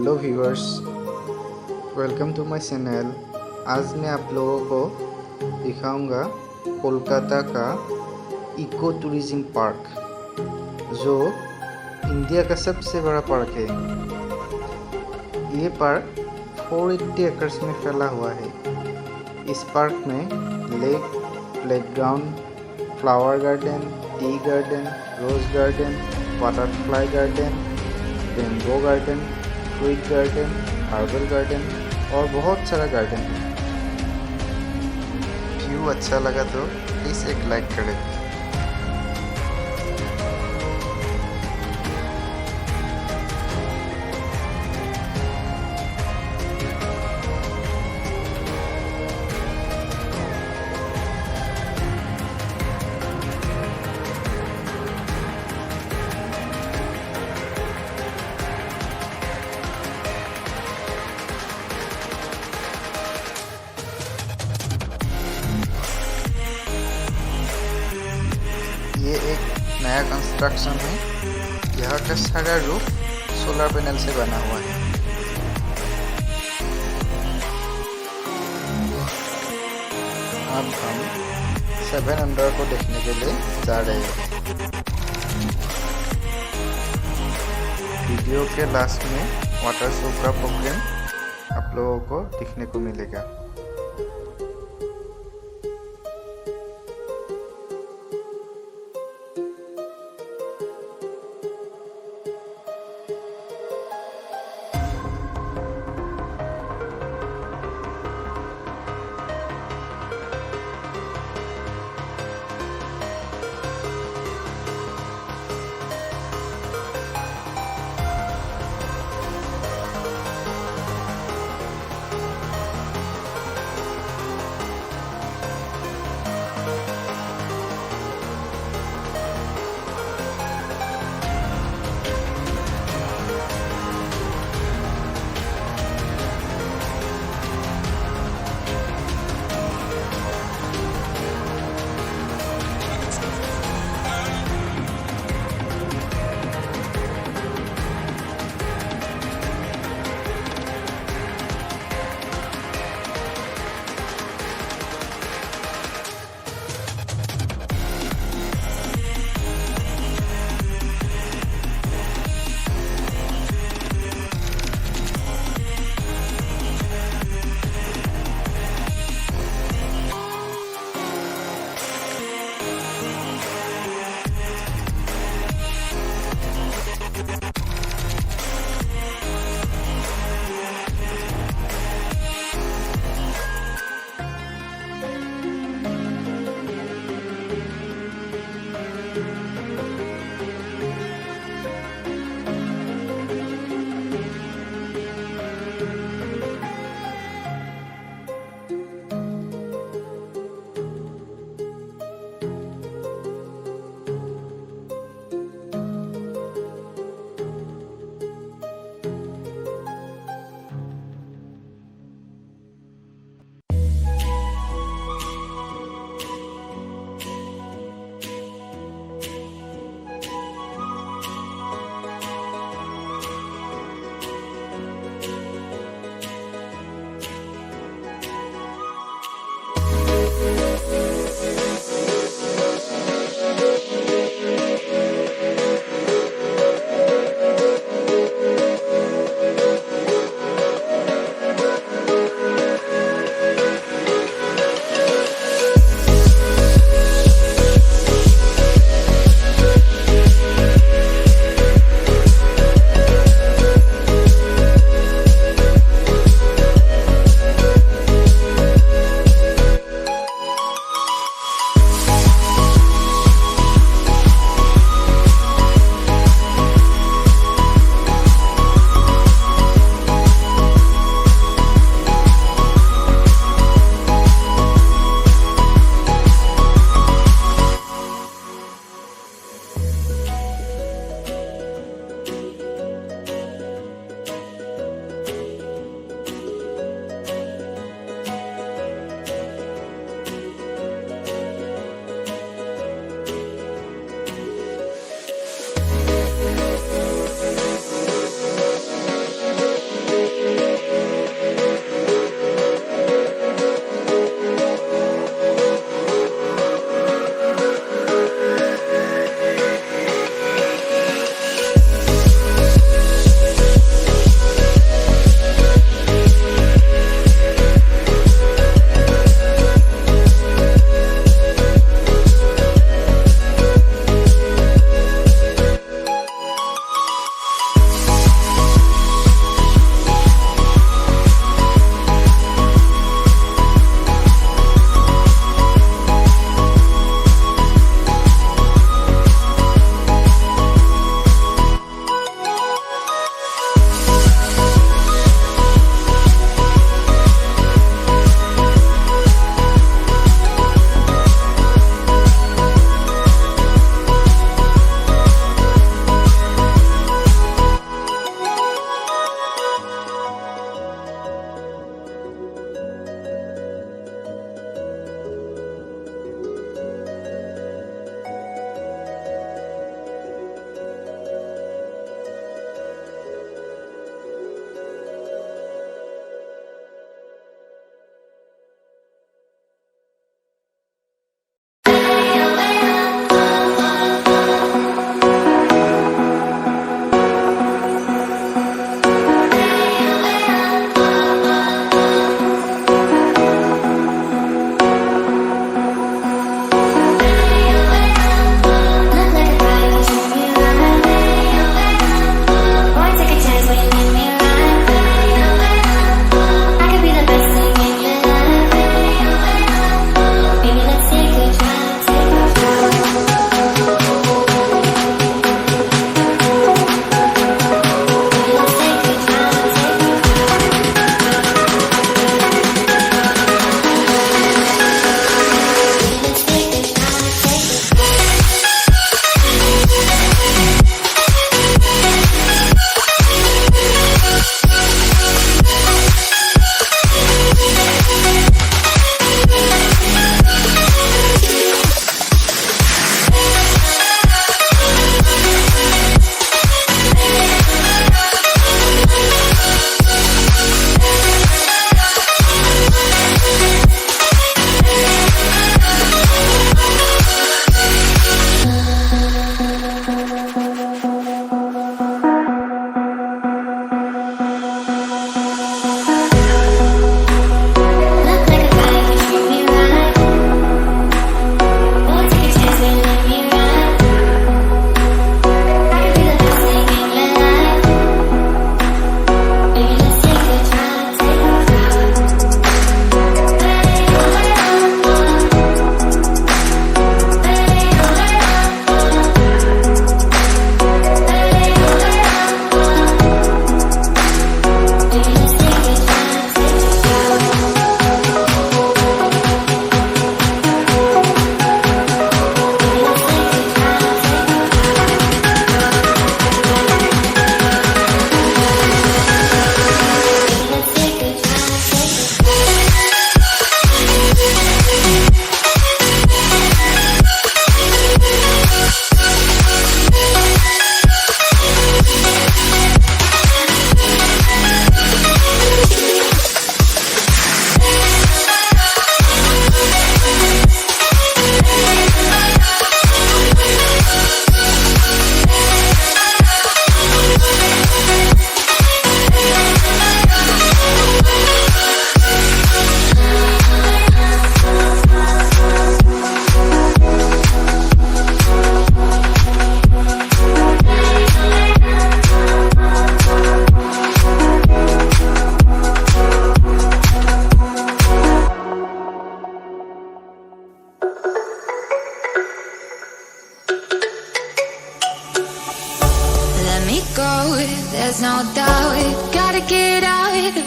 Hello viewers, welcome to my channel. आज मैं आप लोगों को दिखाऊंगा कोलकाता का इको टूरिज्म पार्क, जो इंडिया का सबसे बड़ा पार्क है। ये पार्क 480 एकड़ में फैला हुआ है। इस पार्क में lake, playground, flower garden, tea garden, rose garden, butterfly garden, rainbow garden, fruit garden, herbal garden और बहुत सारा गार्डन है। व्यू अच्छा लगा तो प्लीज़ एक लाइक करें। ये एक नया कंस्ट्रक्शन है। यहाँ का सारा रूफ सोलर पैनल से बना हुआ है। अब हम 7 अंडर को देखने के लिए जा रहे हैं। वीडियो के लास्ट में वाटर शो का प्रोग्राम आप लोगों को दिखने को मिलेगा।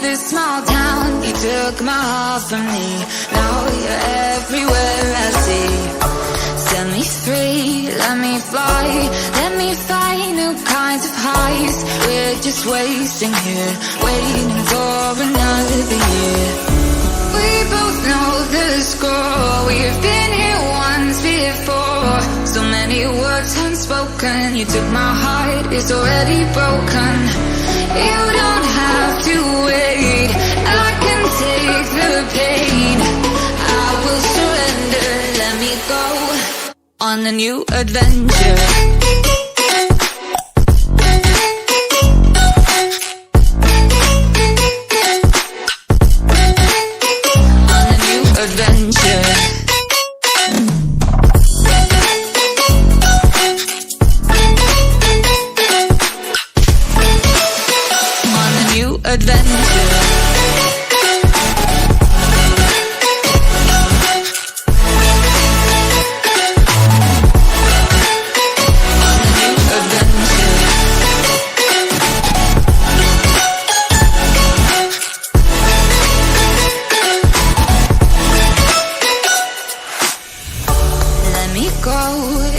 this small town. You took my heart from me. Now you're everywhere I see. Set me free, let me fly. Let me find new kinds of highs. We're just wasting here, waiting for another year. We both know the score. We've been here once before. So many words unspoken. You took my heart, it's already broken. You don't have to wait, I can take the pain. I will surrender, let me go on a new adventure.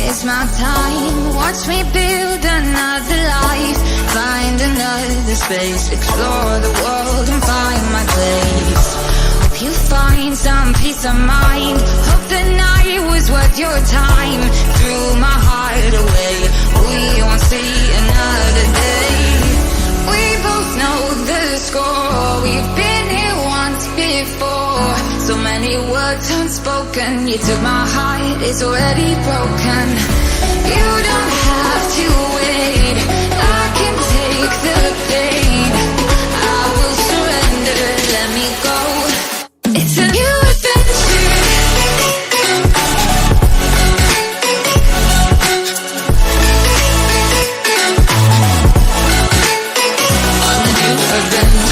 It's my time, watch me build another life. Find another space, explore the world and find my place. Hope you find some peace of mind. Hope the night was worth your time. Threw my heart away, we won't see another day. We both know the score, we've been here once before. So many words unspoken. You took my heart, it's already broken. You don't have to wait, I can take the pain. I will surrender, let me go. It's a new adventure. On a new adventure.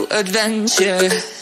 Adventure.